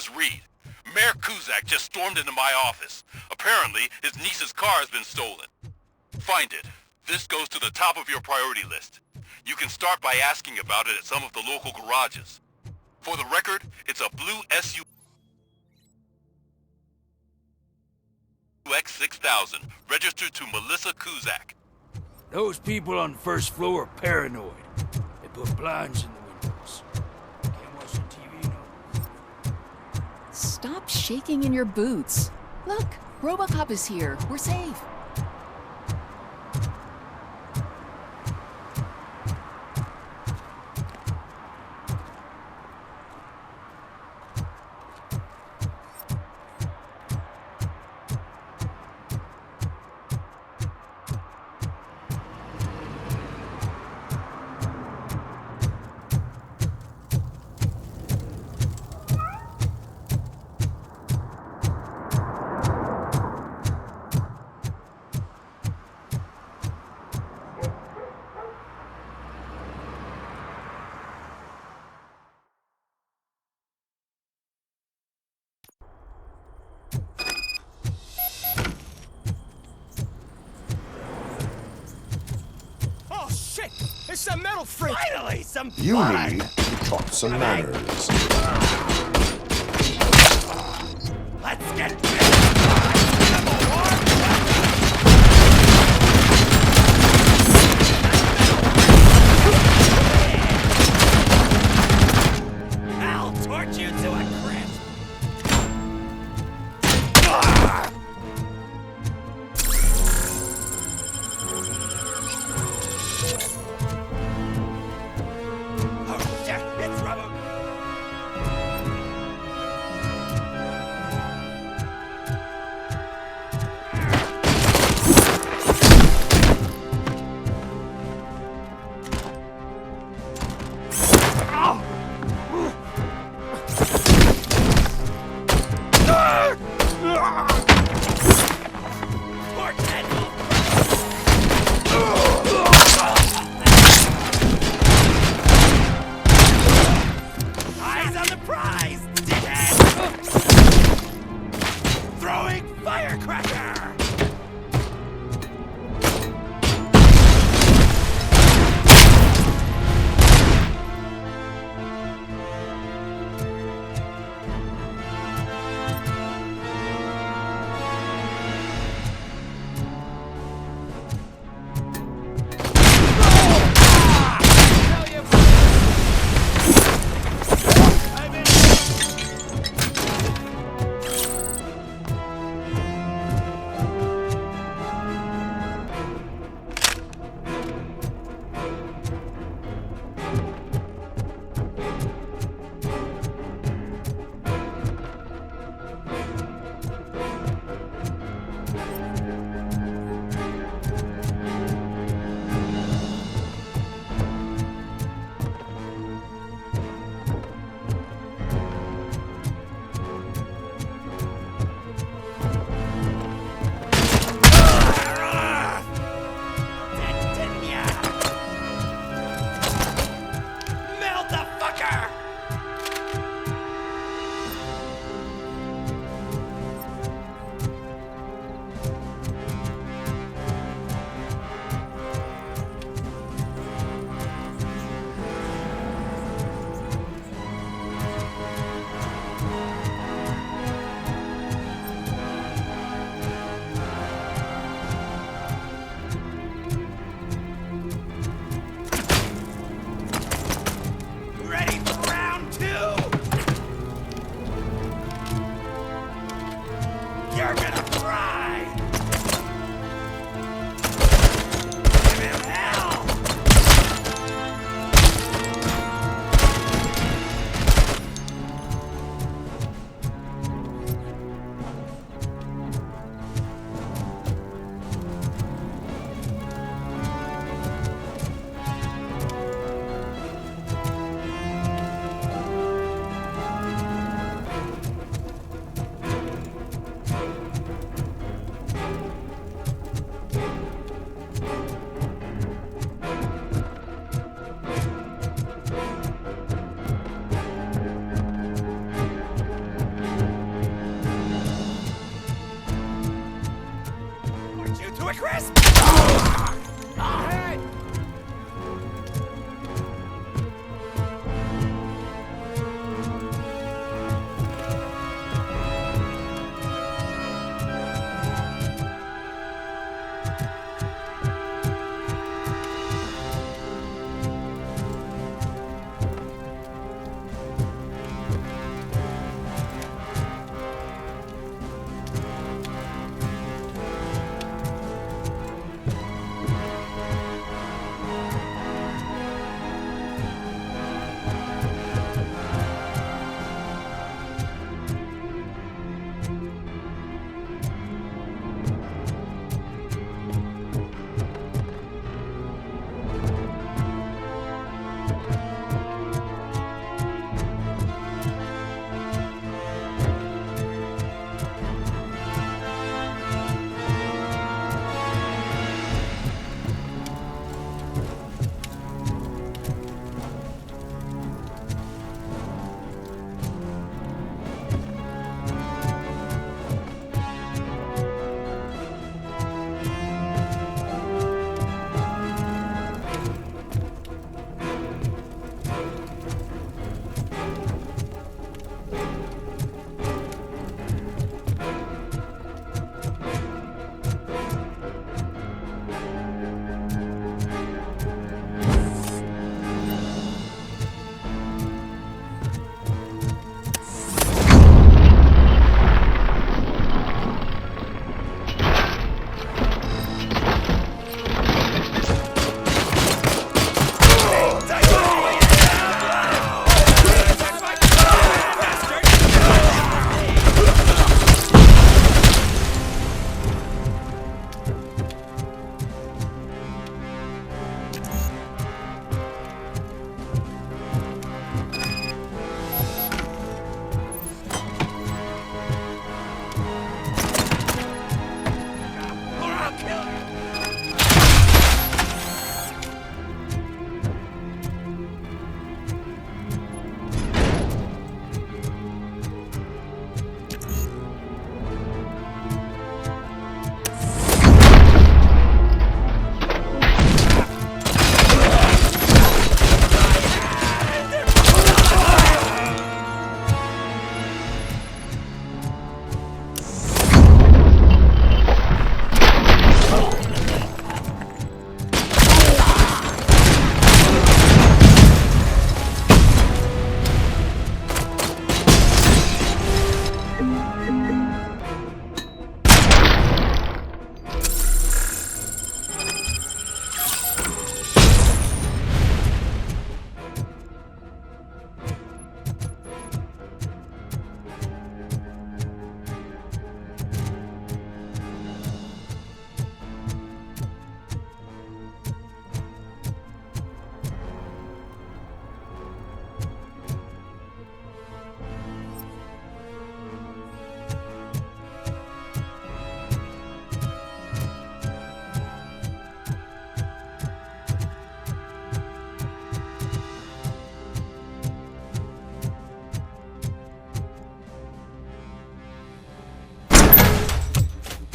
is Reed. Mayor Kuzak just stormed into my office. Apparently, his niece's car has been stolen. Find it. This goes to the top of your priority list. You can start by asking about it at some of the local garages. For the record, it's a blue SUX-6000, registered to Melissa Kuzak. Those people on the first floor are paranoid. They put blinds in the windows. Can't watch the TV, no. Stop shaking in your boots. Look, RoboCop is here. We're safe. It's a metal freak! Finally, some You blood. need to talk some manners. Let's get busy! I'll torch you to a crisp!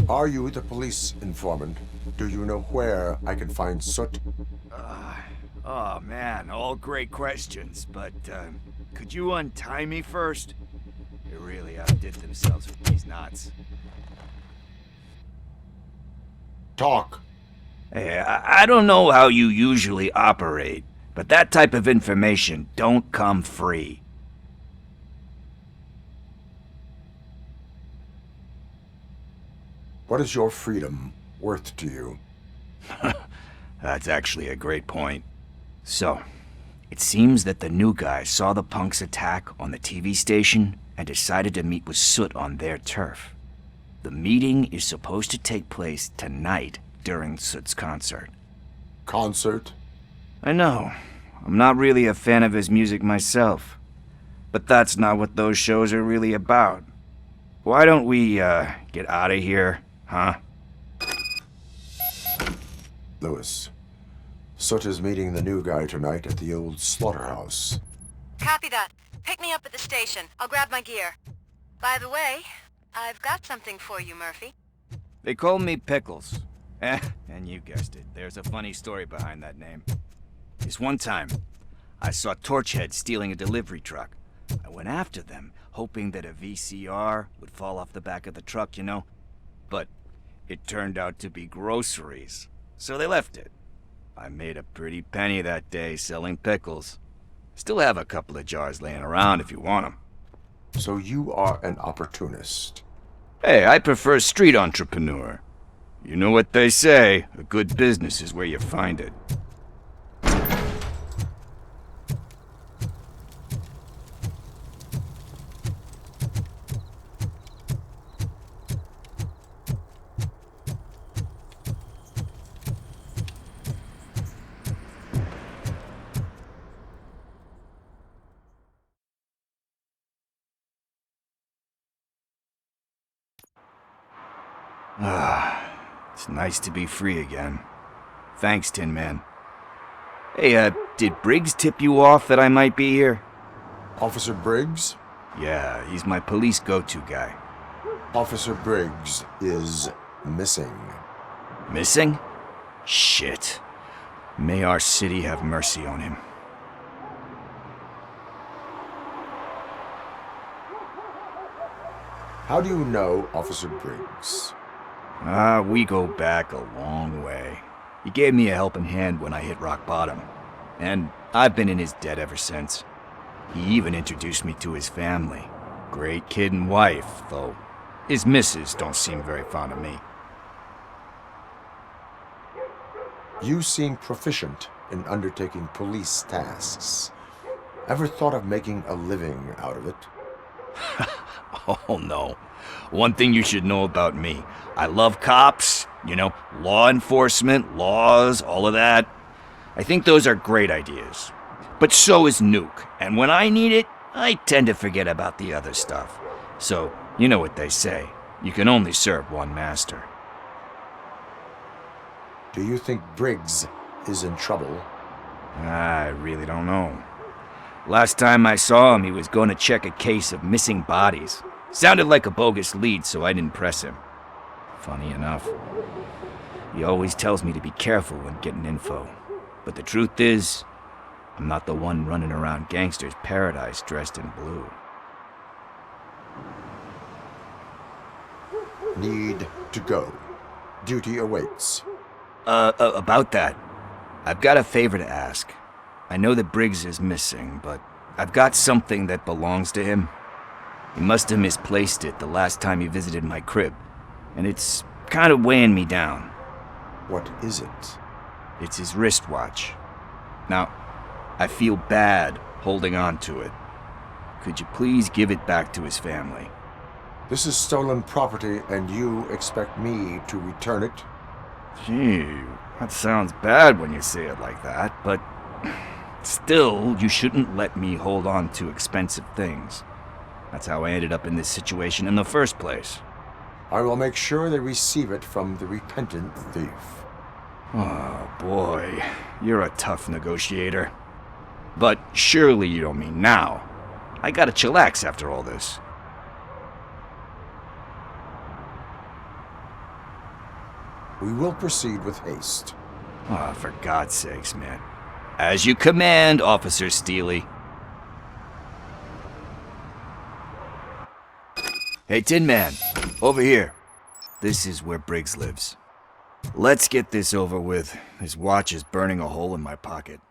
Are you the police informant? Do you know where I can find Soot? Oh man, all great questions, but could you untie me first? They really outdid themselves with these knots. Talk. Hey, I don't know how you usually operate, but that type of information don't come free. What is your freedom worth to you? That's actually a great point. So, it seems that the new guy saw the punks' attack on the TV station and decided to meet with Soot on their turf. The meeting is supposed to take place tonight during Soot's concert. Concert? I know. I'm not really a fan of his music myself. But that's not what those shows are really about. Why don't we, get out of here, huh? Lewis. Soot is meeting the new guy tonight at the old slaughterhouse. Copy that. Pick me up at the station. I'll grab my gear. By the way, I've got something for you, Murphy. They call me Pickles. And you guessed it. There's a funny story behind that name. This one time, I saw Torchhead stealing a delivery truck. I went after them, hoping that a VCR would fall off the back of the truck, you know? But it turned out to be groceries, so they left it. I made a pretty penny that day selling pickles. Still have a couple of jars laying around if you want them. So you are an opportunist. Hey, I prefer street entrepreneur. You know what they say, a good business is where you find it. It's nice to be free again. Thanks, Tin Man. Hey, did Briggs tip you off that I might be here? Officer Briggs? Yeah, he's my police go-to guy. Officer Briggs is missing. Missing? Shit. May our city have mercy on him. How do you know Officer Briggs? We go back a long way. He gave me a helping hand when I hit rock bottom, and I've been in his debt ever since. He even introduced me to his family. Great kid and wife, though his missus don't seem very fond of me. You seem proficient in undertaking police tasks. Ever thought of making a living out of it? Oh no. One thing you should know about me. I love cops, you know, law enforcement, laws, all of that. I think those are great ideas. But so is Nuke, and when I need it, I tend to forget about the other stuff. So, you know what they say. You can only serve one master. Do you think Briggs is in trouble? I really don't know. Last time I saw him, he was going to check a case of missing bodies. Sounded like a bogus lead, so I didn't press him. Funny enough. He always tells me to be careful when getting info. But the truth is, I'm not the one running around gangster's paradise dressed in blue. Need to go. Duty awaits. About that, I've got a favor to ask. I know that Briggs is missing, but I've got something that belongs to him. He must have misplaced it the last time he visited my crib, and it's kind of weighing me down. What is it? It's his wristwatch. Now, I feel bad holding on to it. Could you please give it back to his family? This is stolen property, and you expect me to return it? Gee, that sounds bad when you say it like that, but still, you shouldn't let me hold on to expensive things. That's how I ended up in this situation in the first place. I will make sure they receive it from the repentant thief. Oh boy, you're a tough negotiator. But surely you don't mean now. I gotta chillax after all this. We will proceed with haste. Oh, for God's sakes, man. As you command, Officer Steely. Hey, Tin Man, over here. This is where Briggs lives. Let's get this over with. His watch is burning a hole in my pocket.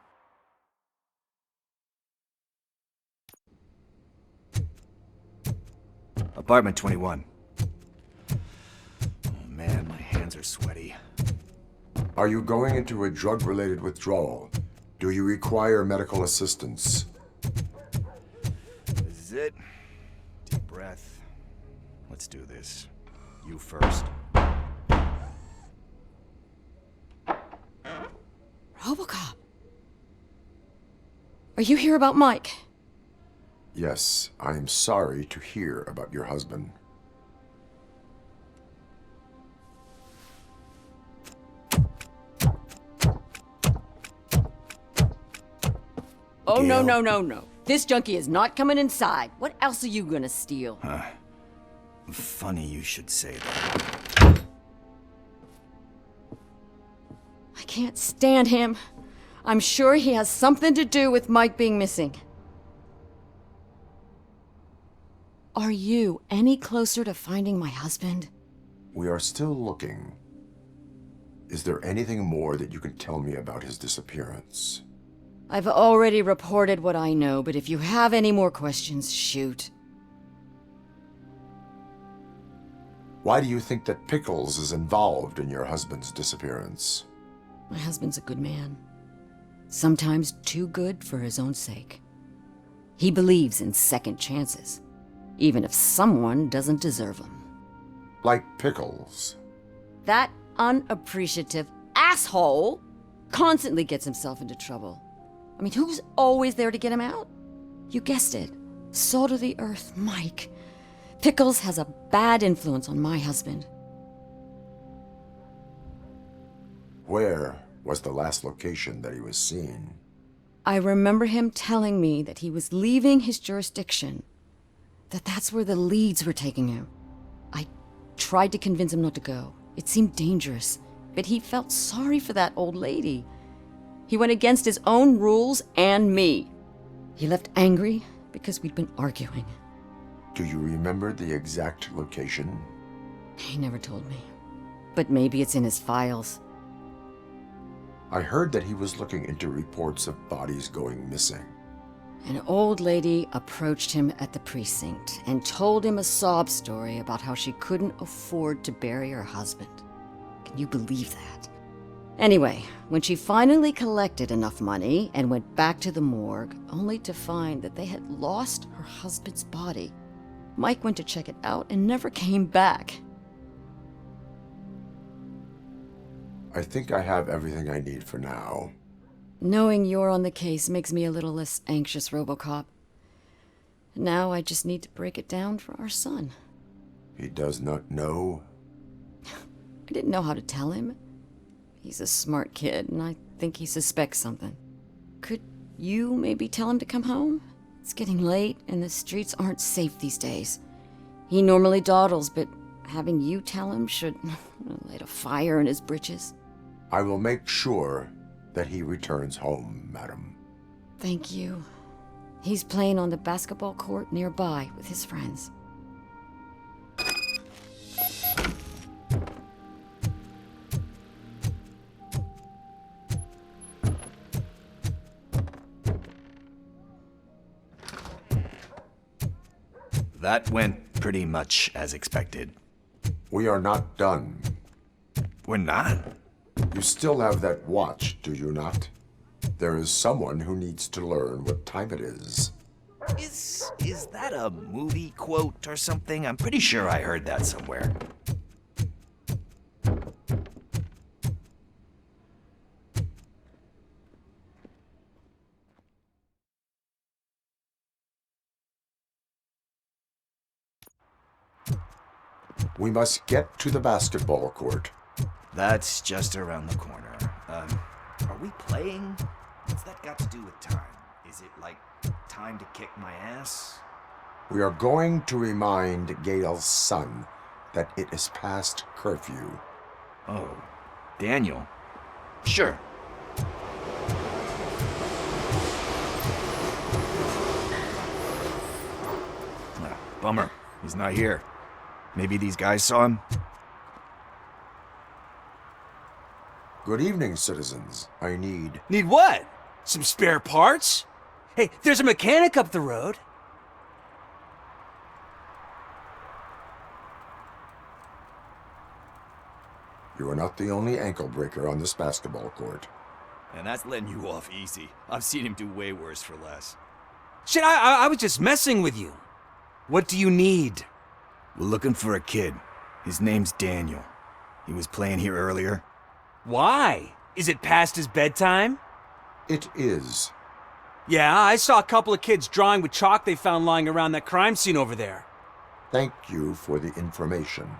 Apartment 21. Oh man, my hands are sweaty. Are you going into a drug-related withdrawal? Do you require medical assistance? This is it. Deep breath. Let's do this. You first. RoboCop. Are you here about Mike? Yes, I am sorry to hear about your husband. Oh, Gail. no. This junkie is not coming inside. What else are you gonna steal? Funny you should say that. I can't stand him. I'm sure he has something to do with Mike being missing. Are you any closer to finding my husband? We are still looking. Is there anything more that you can tell me about his disappearance? I've already reported what I know, but if you have any more questions, shoot. Why do you think that Pickles is involved in your husband's disappearance? My husband's a good man. Sometimes too good for his own sake. He believes in second chances, even if someone doesn't deserve them. Like Pickles. That unappreciative asshole constantly gets himself into trouble. I mean, who's always there to get him out? You guessed it. Salt of the earth, Mike. Pickles has a bad influence on my husband. Where was the last location that he was seen? I remember him telling me that he was leaving his jurisdiction, that's where the leads were taking him. I tried to convince him not to go. It seemed dangerous, but he felt sorry for that old lady. He went against his own rules and me. He left angry because we'd been arguing. Do you remember the exact location? He never told me. But maybe it's in his files. I heard that he was looking into reports of bodies going missing. An old lady approached him at the precinct and told him a sob story about how she couldn't afford to bury her husband. Can you believe that? Anyway, when she finally collected enough money and went back to the morgue, only to find that they had lost her husband's body, Mike went to check it out and never came back. I think I have everything I need for now. Knowing you're on the case makes me a little less anxious, RoboCop. Now I just need to break it down for our son. He does not know? I didn't know how to tell him. He's a smart kid, and I think he suspects something. Could you maybe tell him to come home? It's getting late, and the streets aren't safe these days. He normally dawdles, but having you tell him should light a fire in his britches. I will make sure that he returns home, madam. Thank you. He's playing on the basketball court nearby with his friends. That went pretty much as expected. We are not done. We're not? You still have that watch, do you not? There is someone who needs to learn what time it is. Is that a movie quote or something? I'm pretty sure I heard that somewhere. We must get to the basketball court. That's just around the corner. Are we playing? What's that got to do with time? Is it like time to kick my ass? We are going to remind Gail's son that it is past curfew. Oh, Daniel? Sure. Bummer. He's not here. Maybe these guys saw him? Good evening, citizens. I need... Need what? Some spare parts? Hey, there's a mechanic up the road. You are not the only ankle breaker on this basketball court. And that's letting you off easy. I've seen him do way worse for less. Shit, I was just messing with you. What do you need? We're looking for a kid. His name's Daniel. He was playing here earlier. Why? Is it past his bedtime? It is. Yeah, I saw a couple of kids drawing with chalk they found lying around that crime scene over there. Thank you for the information.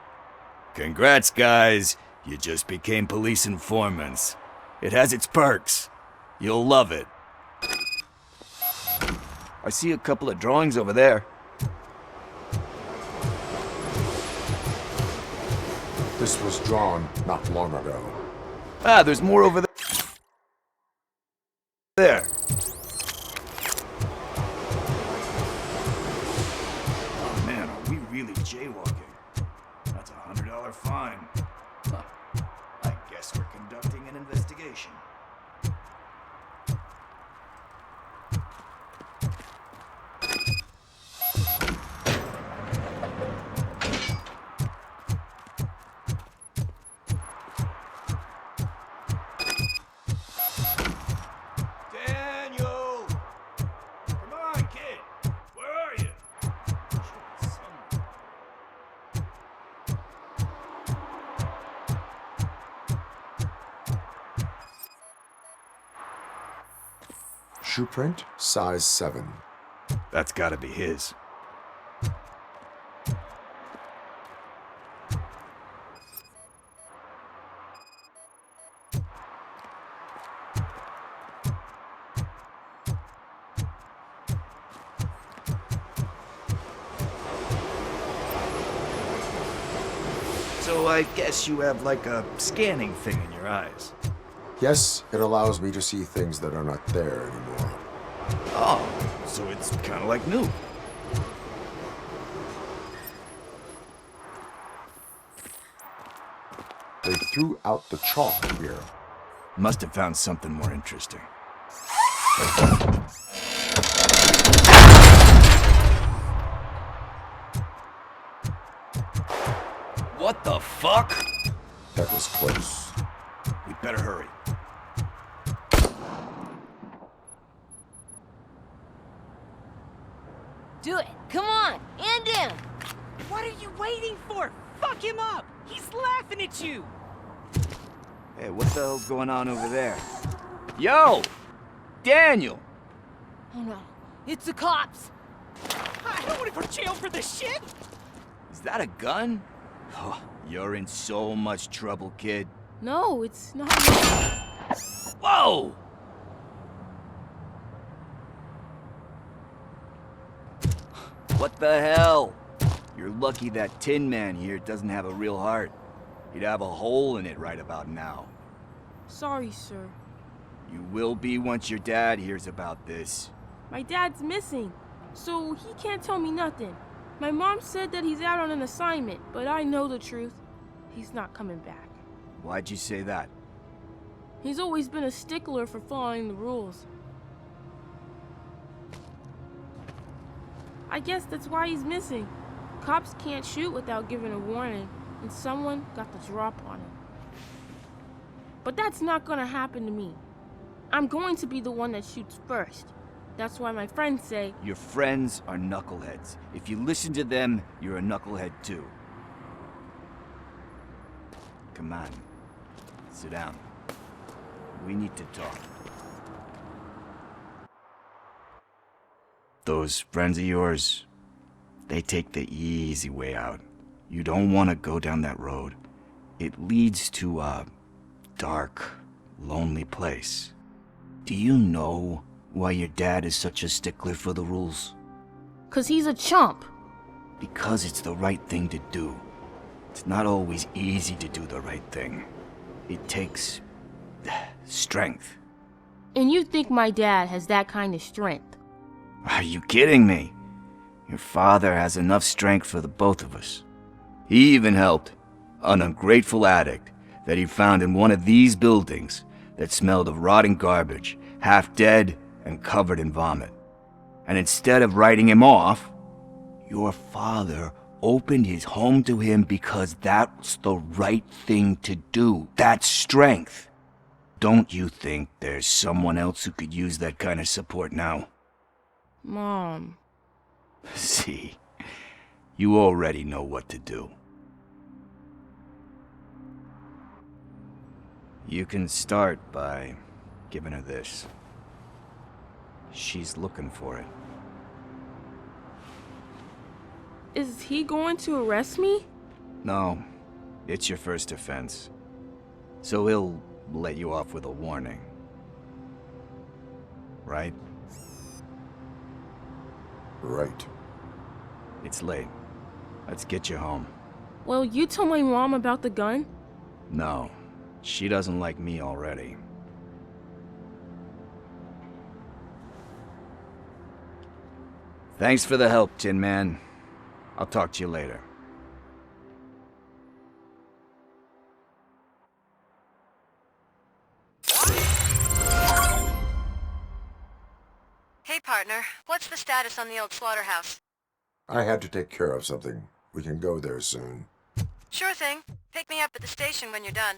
Congrats, guys. You just became police informants. It has its perks. You'll love it. I see a couple of drawings over there. This was drawn not long ago. Ah, there's more over there. There. Oh man, are we really jaywalking? That's a $100 fine. Huh. I guess we're conducting an investigation. Daniel! Come on, kid! Where are you? Shoe print, size 7. That's gotta be his. So I guess you have like a scanning thing in your eyes. Yes, it allows me to see things that are not there anymore. Oh, so it's kind of like new. They threw out the chalk here. Must have found something more interesting. What the fuck? That was close. We better hurry. Do it. Come on. And him. What are you waiting for? Fuck him up! He's laughing at you! Hey, what the hell's going on over there? Yo! Daniel! Oh no. It's the cops. I don't want to go to jail for this shit! Is that a gun? Oh, you're in so much trouble, kid. No, it's not. Whoa! What the hell? You're lucky that Tin Man here doesn't have a real heart. He'd have a hole in it right about now. Sorry, sir. You will be once your dad hears about this. My dad's missing, so he can't tell me nothing. My mom said that he's out on an assignment, but I know the truth. He's not coming back. Why'd you say that? He's always been a stickler for following the rules. I guess that's why he's missing. Cops can't shoot without giving a warning, and someone got the drop on him. But that's not gonna happen to me. I'm going to be the one that shoots first. That's why my friends say, Your friends are knuckleheads. If you listen to them, you're a knucklehead too. Come on. Sit down. We need to talk. Those friends of yours, they take the easy way out. You don't want to go down that road. It leads to a dark, lonely place. Do you know why your dad is such a stickler for the rules? 'cause he's a chump. Because it's the right thing to do. It's not always easy to do the right thing. It takes strength. And you think my dad has that kind of strength? Are you kidding me? Your father has enough strength for the both of us. He even helped an ungrateful addict that he found in one of these buildings that smelled of rotting garbage, half dead and covered in vomit. And instead of writing him off, your father opened his home to him because that's the right thing to do. That's strength. Don't you think there's someone else who could use that kind of support now? Mom. See, you already know what to do. You can start by giving her this. She's looking for it. Is he going to arrest me? No, it's your first offense. So he'll let you off with a warning. Right? Right. It's late. Let's get you home. Well, you told my mom about the gun? No, she doesn't like me already. Thanks for the help, Tin Man. I'll talk to you later. Hey, partner. What's the status on the old slaughterhouse? I had to take care of something. We can go there soon. Sure thing. Pick me up at the station when you're done.